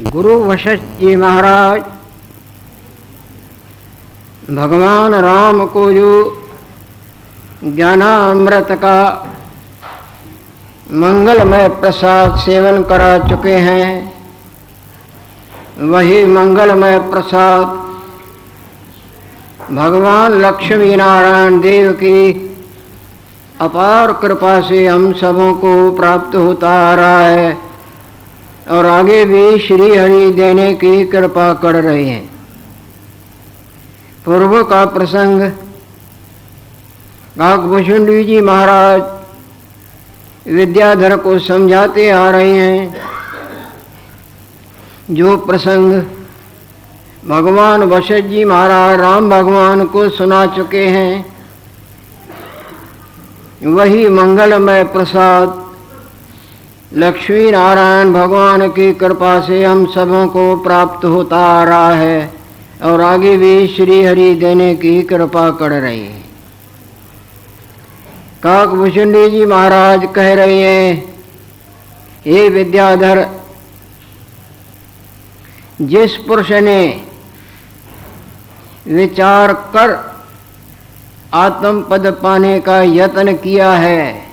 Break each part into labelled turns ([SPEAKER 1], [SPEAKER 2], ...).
[SPEAKER 1] गुरु वशिष्ठ जी महाराज भगवान राम को जो ज्ञानामृत का मंगलमय प्रसाद सेवन करा चुके हैं, वही मंगलमय प्रसाद भगवान लक्ष्मी नारायण देव की अपार कृपा से हम सबों को प्राप्त होता आ रहा है और आगे भी श्री हरि देने की कृपा कर रहे हैं। पूर्व का प्रसंग काकभूषुंडी जी महाराज विद्याधर को समझाते आ रहे हैं। जो प्रसंग भगवान वशिष्ठ जी महाराज राम भगवान को सुना चुके हैं, वही मंगलमय प्रसाद लक्ष्मी नारायण भगवान की कृपा से हम सबों को प्राप्त होता आ रहा है और आगे भी श्री हरि देने की कृपा कर रहे हैं। काकभूषुंडी जी महाराज कह रहे हैं, हे विद्याधर, जिस पुरुष ने विचार कर आत्म पद पाने का यत्न किया है,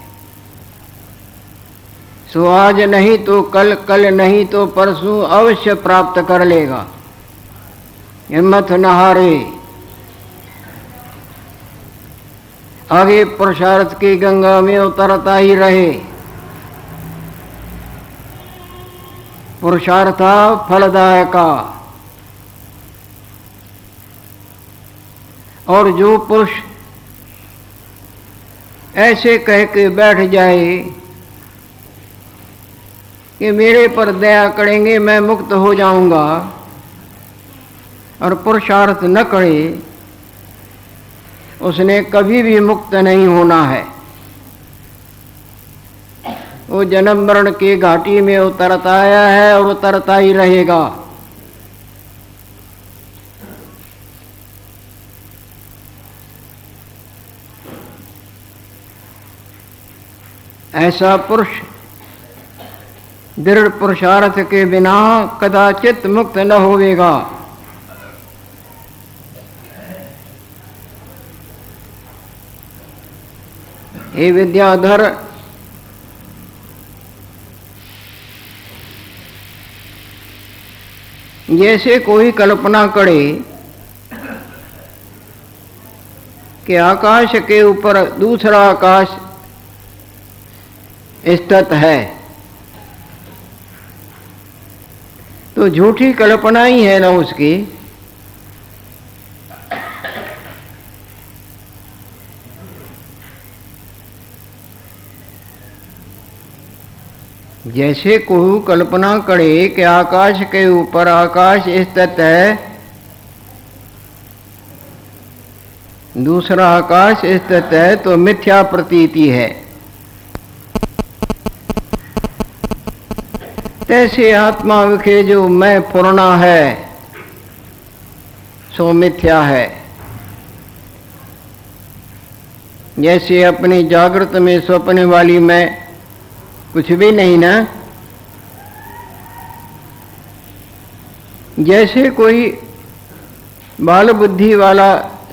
[SPEAKER 1] सो आज नहीं तो कल, कल नहीं तो परसों अवश्य प्राप्त कर लेगा। हिम्मत न हारे, आगे पुरुषार्थ की गंगा में उतरता ही रहे। पुरुषार्थ फलदायका, और जो पुरुष ऐसे कह के बैठ जाए कि मेरे पर दया करेंगे मैं मुक्त हो जाऊंगा, और पुरुषार्थ न करे, उसने कभी भी मुक्त नहीं होना है। वो जन्म मरण की घाटी में उतरता आया है और उतरता ही रहेगा। ऐसा पुरुष दृढ़ पुरुषार्थ के बिना कदाचित मुक्त न होवेगा। हे विद्याधर, जैसे कोई कल्पना करे कि आकाश के ऊपर दूसरा आकाश स्थित है, तो झूठी कल्पना ही है ना उसकी। जैसे कोई कल्पना करे कि आकाश के ऊपर आकाश स्थित है, दूसरा आकाश स्थित है, तो मिथ्या प्रतीति है। तैसे आत्मा विखे जो मैं पूर्णा है, सो मिथ्या है। जैसे अपनी जागृत में स्वप्न वाली मैं कुछ भी नहीं ना, जैसे कोई बाल बुद्धि वाला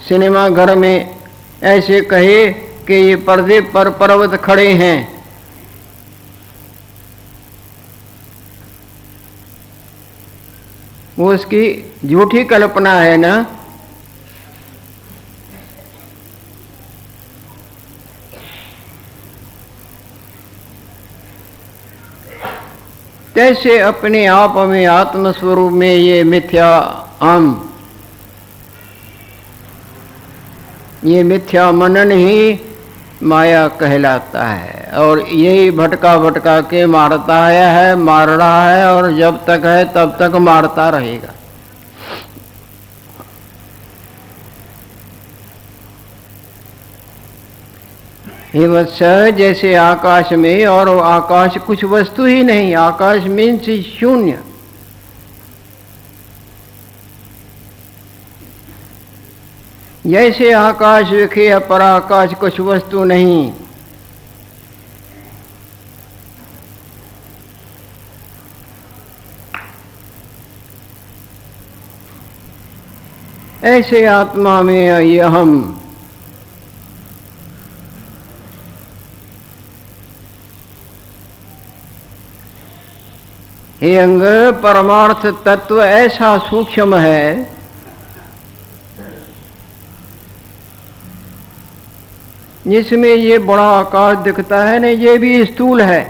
[SPEAKER 1] सिनेमा घर में ऐसे कहे कि ये पर्दे पर पर्वत खड़े हैं, वो उसकी झूठी कल्पना है ना। तैसे अपने आप में आत्मस्वरूप में ये मिथ्या ये मिथ्या मनन ही माया कहलाता है, और यही भटका भटका के मारता आया है, मार रहा है, और जब तक है तब तक मारता रहेगा। हे वत्स, जैसे आकाश में, और आकाश कुछ वस्तु ही नहीं, आकाश मीन्स शून्य। जैसे आकाश विखे पर आकाश कुछ वस्तु नहीं, ऐसे आत्मा में ये हम हे अंग, परमार्थ तत्व ऐसा सूक्ष्म है जिसमें ये बड़ा आकाश दिखता है ना, ये भी स्थूल है।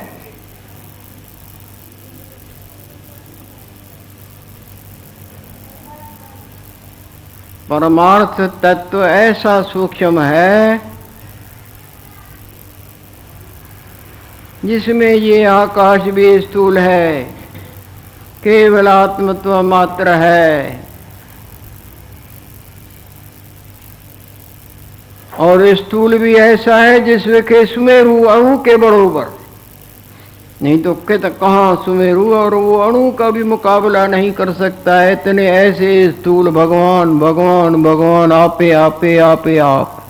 [SPEAKER 1] परमार्थ तत्व ऐसा सूक्ष्म है जिसमें ये आकाश भी स्थूल है, केवल आत्मत्व मात्र है। और स्थूल भी ऐसा है जिसमें के सुमेरु अणु के बरोबर, नहीं तो कहता कहाँ सुमेरु, और वो अणु का भी मुकाबला नहीं कर सकता है। इतने ऐसे स्थूल भगवान भगवान भगवान, आपे आपे आपे आप।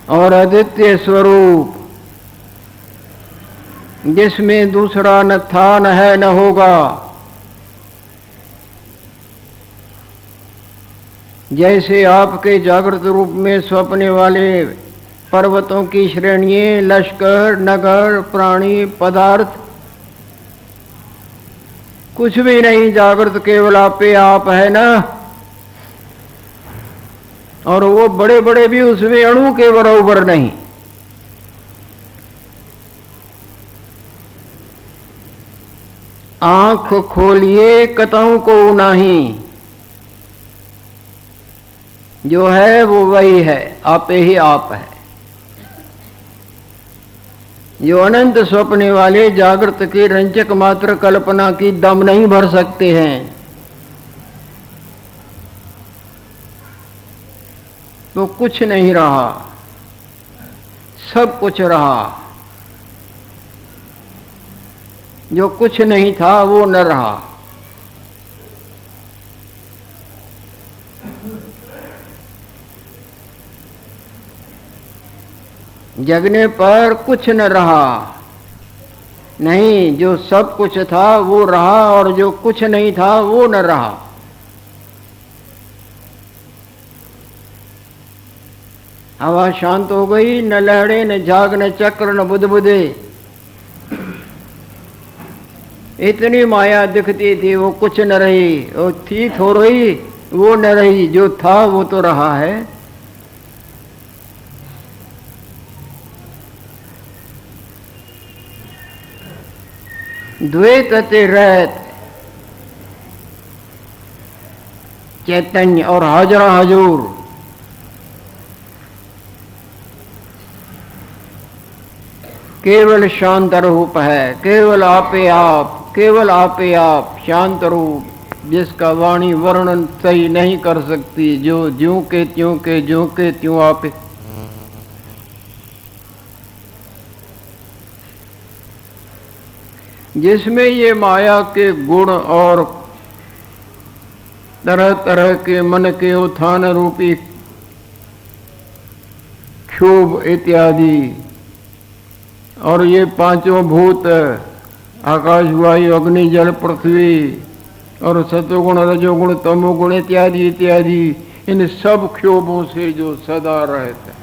[SPEAKER 1] और अद्वितीय स्वरूप जिसमें दूसरा न था, न है, न होगा। जैसे आपके जागृत रूप में स्वप्ने वाले पर्वतों की श्रेणियां, लश्कर, नगर, प्राणी, पदार्थ कुछ भी नहीं, जागृत केवल आपे आप है ना। और वो बड़े बड़े भी उसमें अणु के बराबर नहीं। आंख खोलिए कतहु को नहीं, जो है वो वही है, आपे ही आप है। जो अनंत स्वप्ने वाले जागृत की रंजक मात्र कल्पना की दम नहीं भर सकते हैं, तो कुछ नहीं रहा, सब कुछ रहा। जो कुछ नहीं था वो न रहा। जगने पर कुछ न रहा नहीं, जो सब कुछ था वो रहा, और जो कुछ नहीं था वो न रहा। हवा शांत हो गई, न लहड़े, न झाग, न चक्र, न बुदबुदे। इतनी माया दिखती थी, वो कुछ न रही। वो थी थोड़ी, वो न रही, जो था वो तो रहा है। द्वैत रहत चैतन्य और हाजरा हजूर, केवल शांत रूप है, केवल आपे आप, केवल आपे आप, शांत रूप जिसका वाणी वर्णन सही नहीं कर सकती। जो ज्यों के त्यों के, ज्यों के त्यों आपे। जिसमें ये माया के गुण और तरह तरह के मन के उत्थान रूपी क्षोभ इत्यादि, और ये पांचों भूत आकाश, वायु, अग्नि, जल, पृथ्वी, और सतोगुण, रजोगुण, तमोगुण इत्यादि इत्यादि, इन सब क्षोभों से जो सदा रहता है।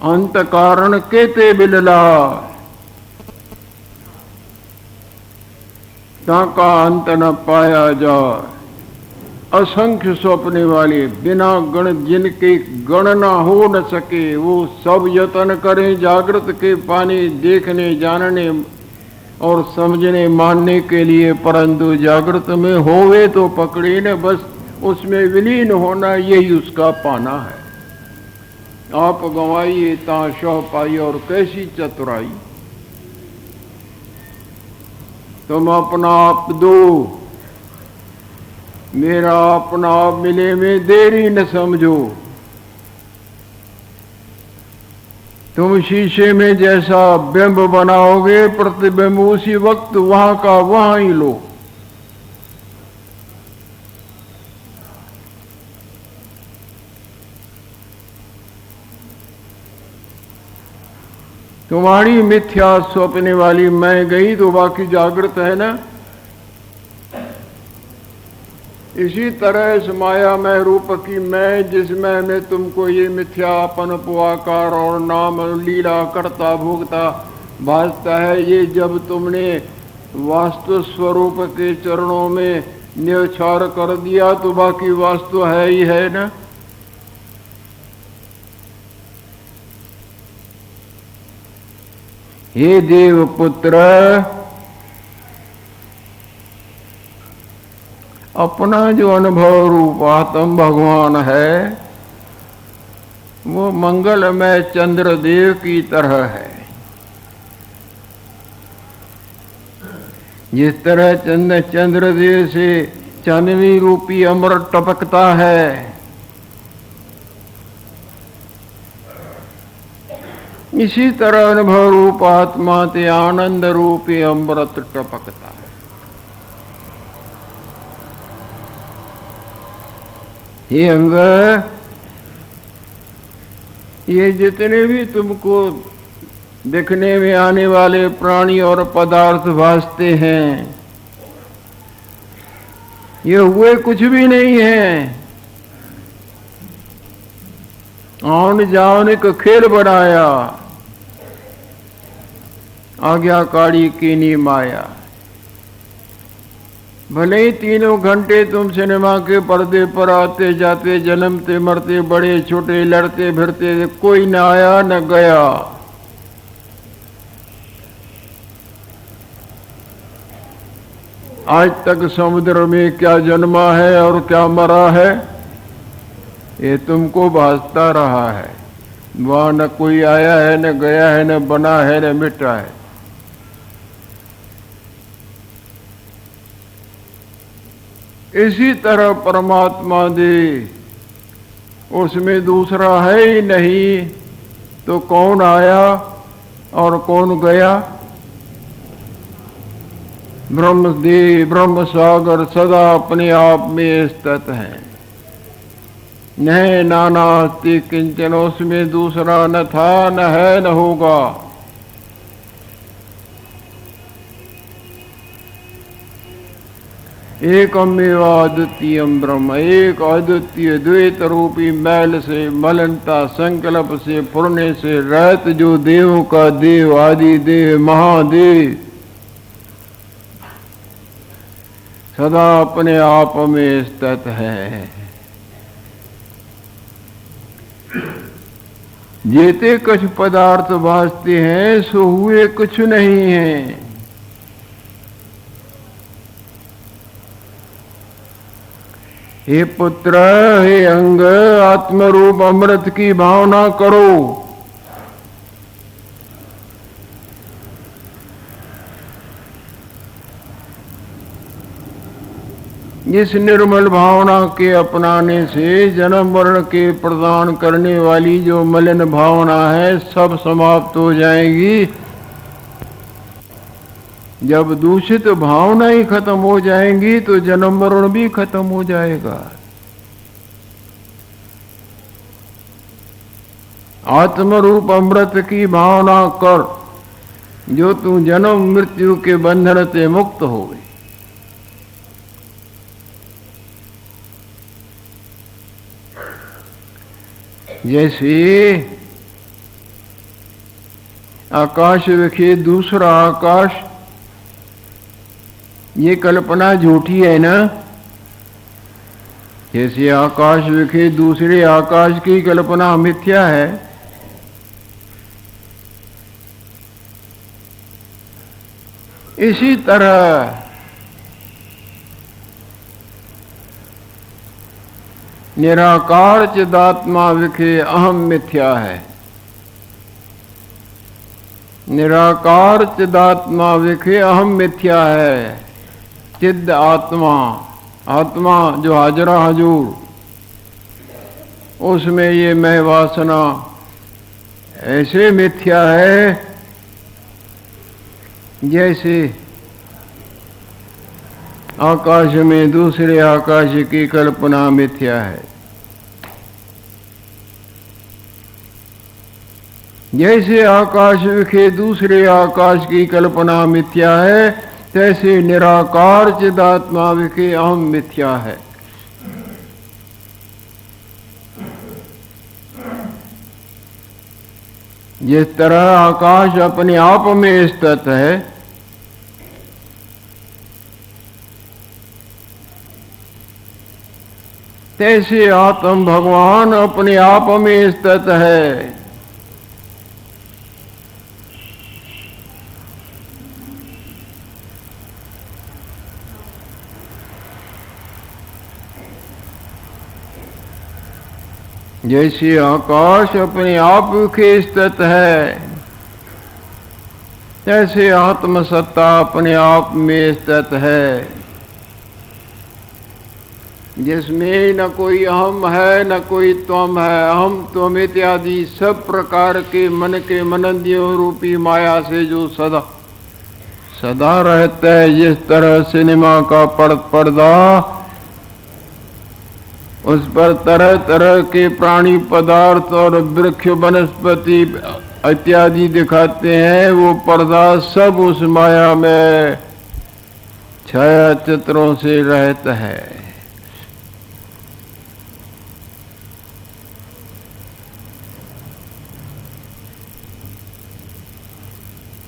[SPEAKER 1] अंत कारण केते बिलला, ताका अंत न पाया जाए। असंख्य स्वप्ने वाले, बिना गण जिनके गणना हो न सके, वो सब यत्न करें जागृत के पाने, देखने, जानने और समझने, मानने के लिए, परंतु जागृत में होवे तो पकड़े न, बस उसमें विलीन होना यही उसका पाना है। आप गंवाइए ता शह पाई, और कैसी चतुराई। तुम अपना आप दो, मेरा अपना आप मिले में देरी न समझो। तुम शीशे में जैसा बिंब बनाओगे, प्रतिबिंब उसी वक्त वहां का वहां ही लो।
[SPEAKER 2] तुम्हारी मिथ्या सौंपने वाली मैं गई तो बाकी जागृत है ना। इसी तरह इस मायामय रूप की मैं, जिसमें मैं तुमको ये मिथ्यापन पुआकार और नाम लीला करता भोगता भासता है, ये जब तुमने वास्तु स्वरूप के चरणों में न्यौछावर कर दिया तो बाकी वास्तु है ही है ना। हे देव पुत्र, अपना जो अनुभव रूप आत्म भगवान है वो मंगलमय चंद्रदेव की तरह है। जिस तरह चंद्रदेव से चांदनी रूपी अमृत टपकता है, इसी तरह अनुभव रूप आत्मा ते आनंद रूपी अमृत टपकता है। ये अंग, ये जितने भी तुमको दिखने में आने वाले प्राणी और पदार्थ भासते हैं, ये हुए कुछ भी नहीं है। आन जान का खेल बनाया, आज्ञाकारी कीनी माया। भले ही 3 घंटे तुम सिनेमा के पर्दे पर आते जाते, जन्मते मरते, बड़े छोटे, लड़ते फिरते, कोई न आया न गया। आज तक समुद्र में क्या जन्मा है और क्या मरा है, ये तुमको भासता रहा है। वहां न कोई आया है, न गया है, न बना है, न मिटा है। इसी तरह परमात्मा दे, उसमें दूसरा है ही नहीं, तो कौन आया और कौन गया। ब्रह्म दे, ब्रह्म सागर सदा अपने आप में स्थित है। न नानास्ति किंचन, उसमें दूसरा न था, न है, न होगा। एकमेवा अद्वितीयम ब्रह्म, एक अद्वितीय द्वैत रूपी मैल से, मलिनता संकल्प से, पुरने से रहत जो देवों का देव, आदि देव, महादेव, सदा अपने आप में स्थित है। जेते कुछ पदार्थ भासते हैं सो हुए कुछ नहीं है। हे पुत्र, हे अंग, आत्मरूप अमृत की भावना करो। इस निर्मल भावना के अपनाने से जन्म मरण के प्रदान करने वाली जो मलिन भावना है सब समाप्त हो जाएगी। जब दूषित भावना ही खत्म हो जाएंगी तो जन्म मरण भी खत्म हो जाएगा। आत्मरूप अमृत की भावना कर, जो तू जन्म मृत्यु के बंधन से मुक्त हो गई। जैसे आकाश विखे दूसरा आकाश, ये कल्पना झूठी है ना। जैसे आकाश विखे दूसरे आकाश की कल्पना मिथ्या है, इसी तरह निराकार चिदात्मा विखे अहम मिथ्या है। निराकार चिदात्मा विखे अहम मिथ्या है। चिद आत्मा, आत्मा जो हाजरा हजूर, उसमें ये मैं वासना ऐसे मिथ्या है जैसे आकाश में दूसरे आकाश की कल्पना मिथ्या है। जैसे आकाश विखे दूसरे आकाश की कल्पना मिथ्या है, तैसे निराकार चिदात्मा विखे अहम मिथ्या है। जिस तरह आकाश अपने आप में स्थित है, तैसे आत्म भगवान अपने आप में स्थित है। जैसे आकाश अपने आप के स्थित है, तैसे आत्मसत्ता अपने आप में स्थित है, जिसमें न कोई अहम है न कोई त्वम है। अहम त्वम इत्यादि सब प्रकार के मन के मनंदियों रूपी माया से जो सदा सदा रहता है। जिस तरह सिनेमा का पर्दा उस पर तरह तरह के प्राणी पदार्थ और वृक्ष वनस्पति इत्यादि दिखाते हैं, वो पर्दा सब उस माया में छाया चित्रों से रहता है।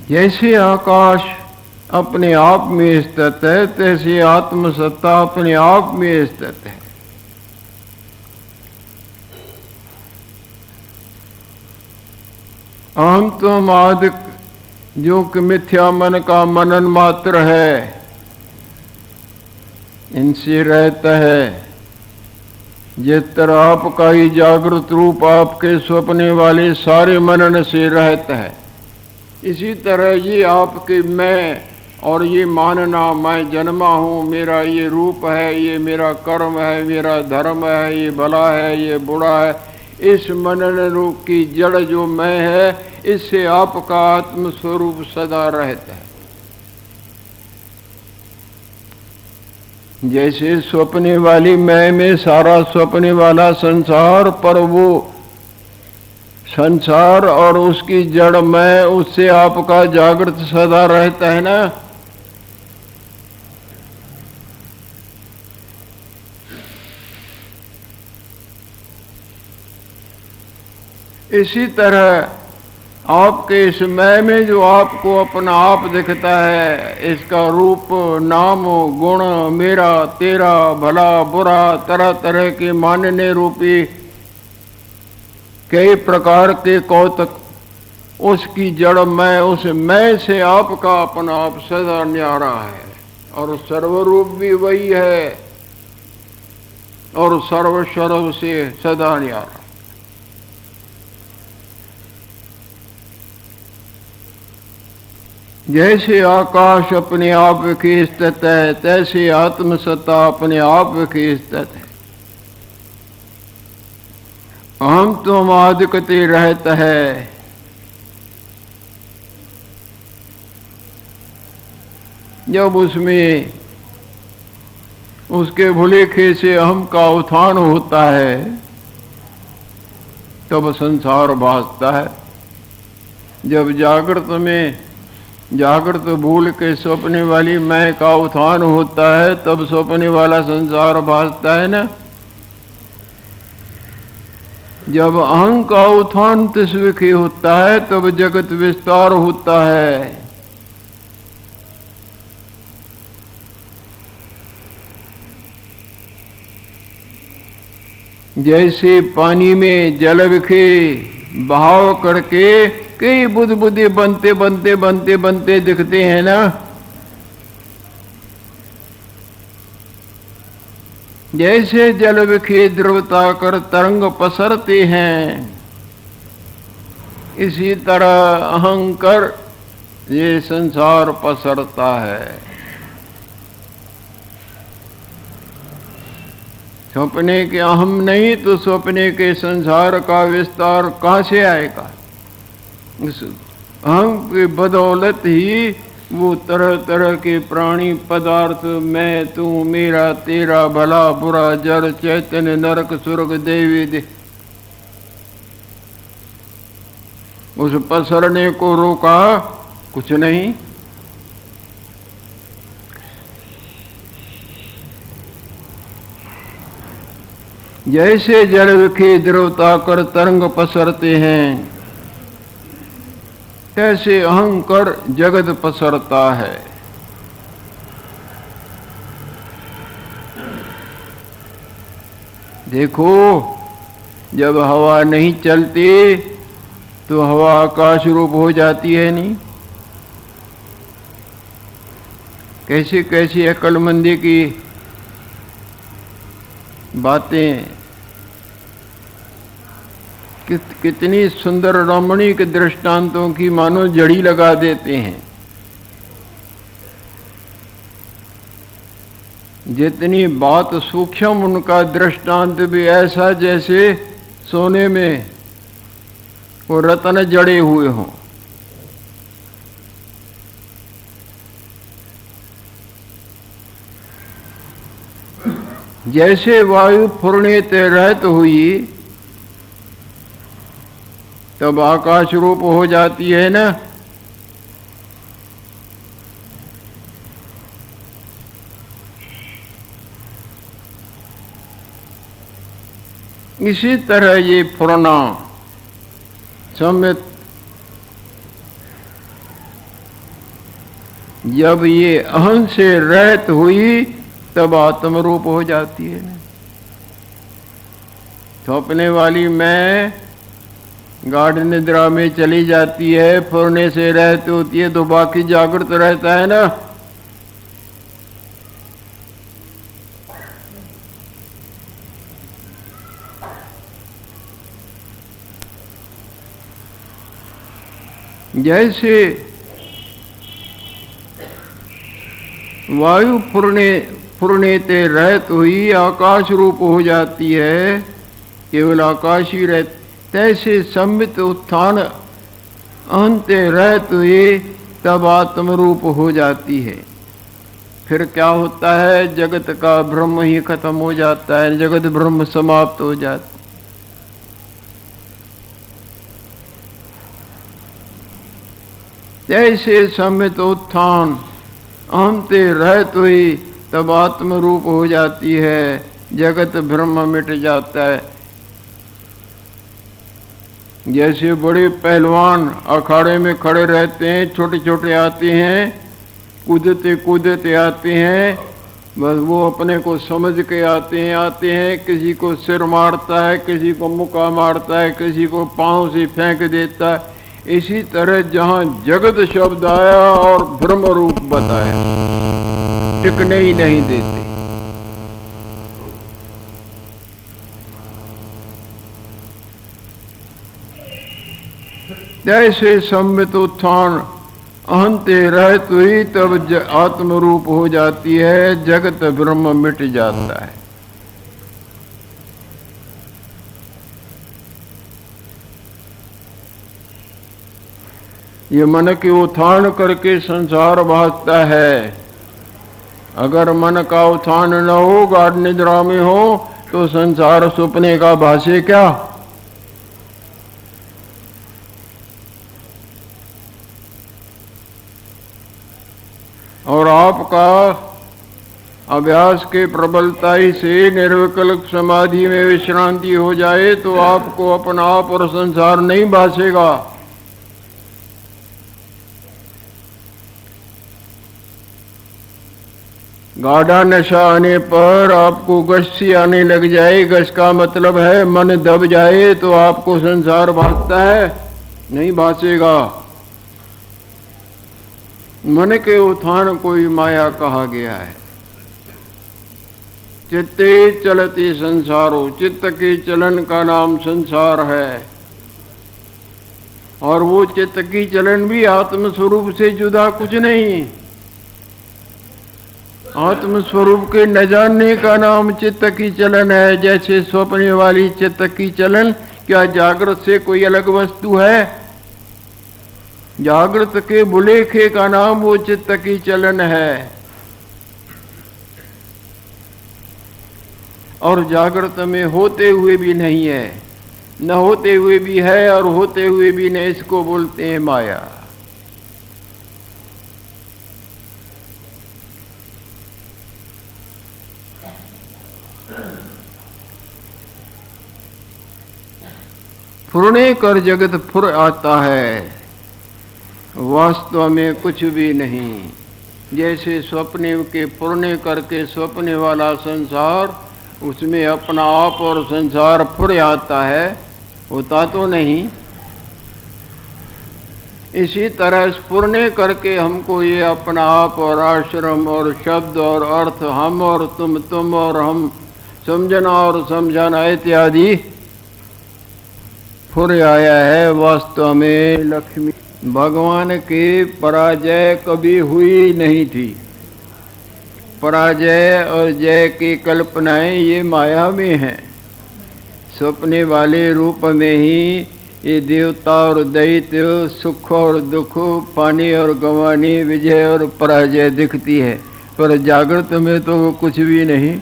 [SPEAKER 2] जैसे आकाश अपने आप में स्थित है, तैसे आत्मसत्ता अपने आप में स्थित है। अहम तुम आदि जो कि मिथ्या मन का मनन मात्र है, इनसे रहता है। जिस तरह आपका ही जागृत रूप आपके स्वप्ने वाले सारे मनन से रहता है, इसी तरह ये आपके मैं और ये मानना मैं जन्मा हूँ, मेरा ये रूप है, ये मेरा कर्म है, मेरा धर्म है, ये भला है, ये बुरा है, इस मनन रूप की जड़ जो मैं है, इससे आपका आत्म स्वरूप सदा रहता है। जैसे स्वप्ने वाली मैं में सारा स्वप्ने वाला संसार, पर वो संसार और उसकी जड़ मैं, उससे आपका जागृत सदा रहता है ना। इसी तरह आपके इस मैं में जो आपको अपना आप दिखता है, इसका रूप नाम गुण मेरा तेरा भला बुरा तरह तरह के मानने रूपी कई प्रकार के कौतक, उसकी जड़ मैं, उस मैं से आपका अपना आप सदा न्यारा है। और सर्वरूप भी वही है और सर्वस्वरूप से सदा न्यारा। जैसे आकाश अपने आप की स्थित है, तैसे आत्मसत्ता अपने आप की स्थित है। अहम तुम आदिकते रहता है। जब उसमें उसके भुलेखे से अहम का उत्थान होता है, तब संसार भासता है। जब जागृत भूल के स्वप्ने वाली मैं का उत्थान होता है, तब स्वप्ने वाला संसार भासता है ना। जब अहं का उत्थान तिस्विखी होता है, तब जगत विस्तार होता है। जैसे पानी में जल विखे बहाव करके कई बुदबुदे बनते बनते बनते बनते दिखते हैं ना। जैसे जल विखे द्रवता कर तरंग पसरते हैं, इसी तरह अहंकार ये संसार पसरता है। सपने के अहम नहीं तो सपने के संसार का विस्तार कहाँ से आएगा? इस अहम की बदौलत ही वो तरह तरह के प्राणी पदार्थ, मैं तू मेरा तेरा भला बुरा जड़ चैतन्य नरक स्वर्ग देवी उस पसरने को रोका कुछ नहीं। जैसे जल के द्रवता कर तरंग पसरते हैं, ऐसे अहंकार जगत पसरता है। देखो, जब हवा नहीं चलती तो हवा आकाश रूप हो जाती है नहीं? कैसी कैसी अक्लमंदी की बातें, कितनी सुंदर रमणीक दृष्टांतों की मानो जड़ी लगा देते हैं। जितनी बात सूक्ष्म उनका दृष्टांत भी ऐसा जैसे सोने में वो रत्न जड़े हुए हों। जैसे वायु फुरनेत रहत हुई तब आकाश रूप हो जाती है ना। इसी तरह ये फुरना सम्यक जब ये अहं से रहित हुई तब आत्म रूप हो जाती है ना। थोपने वाली मैं गाढ़ निद्रा में चली जाती है, फुरने से रहती होती है तो बाकी जागृत रहता है ना। जैसे वायु फुरनेते रहत हुई आकाश रूप हो जाती है, केवल आकाश ही रहता, तैसे संबित उत्थान अंते रहत हुए तब आत्म रूप हो जाती है। फिर क्या होता है? जगत का ब्रह्म ही खत्म हो जाता है, जगत ब्रह्म समाप्त हो जाता है। जैसे संबित उत्थान अंते रहत हुई तब आत्म रूप हो जाती है, जगत ब्रह्म मिट जाता है। जैसे बड़े पहलवान अखाड़े में खड़े रहते हैं, छोटे छोटे आते हैं, कूदते कूदते आते हैं, बस वो अपने को समझ के आते हैं। किसी को सिर मारता है, किसी को मुक्का मारता है, किसी को पांव से फेंक देता है। इसी तरह जहां जगत शब्द आया और ब्रह्म रूप बताया, टिकने ही नहीं देते। जैसे संबित उत्थान अहंते रहत हुई तब आत्म रूप हो जाती है, जगत ब्रह्म मिट जाता है। ये मन के उत्थान करके संसार भासता है। अगर मन का उत्थान न हो, गाढ़ निद्रा में हो, तो संसार सुपने का भासे क्या? और आपका अभ्यास के प्रबलता ही से निर्विकल्प समाधि में विश्रांति हो जाए तो आपको अपना आप और संसार नहीं भासेगा। गाढ़ा नशा आने पर आपको गश सी आने लग जाए, गश का मतलब है मन दब जाए, तो आपको संसार भासता है? नहीं भासेगा। मन के उत्थान को ही माया कहा गया है। चित्ते चलते संसारो, चित्त के चलन का नाम संसार है। और वो चित्त की चलन भी आत्म स्वरूप से जुदा कुछ नहीं। आत्म स्वरूप के न जानने का नाम चित्त की चलन है। जैसे स्वप्न वाली चित्त की चलन, क्या जागृत से कोई अलग वस्तु है? जागृत के बुलेखे का नाम वो चित्त की चलन है। और जागृत में होते हुए भी नहीं है। न होते हुए भी है और होते हुए भी नहीं, इसको बोलते हैं माया। फुरने कर जगत फुर आता है, वास्तव में कुछ भी नहीं। जैसे स्वप्ने के फुरने करके स्वप्ने वाला संसार, उसमें अपना आप और संसार फुर आता है, होता तो नहीं। इसी तरह स्फुरने करके हमको ये अपना आप और आश्रम और शब्द और अर्थ, हम और तुम और हम, समझना और समझाना इत्यादि फुर आया है। वास्तव में लक्ष्मी भगवान की पराजय कभी हुई नहीं थी। पराजय और जय की कल्पनाएं ये माया में हैं। सपने वाले रूप में ही ये देवता और दैत्य, सुख और दुख, पाने और गंवाने, विजय और पराजय दिखती है, पर जागृत में तो वो कुछ भी नहीं।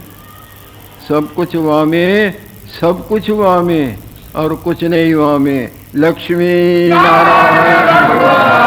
[SPEAKER 2] सब कुछ वहाँ में, सब कुछ वहाँ में और कुछ नहीं वहाँ में। लक्ष्मी नारायण।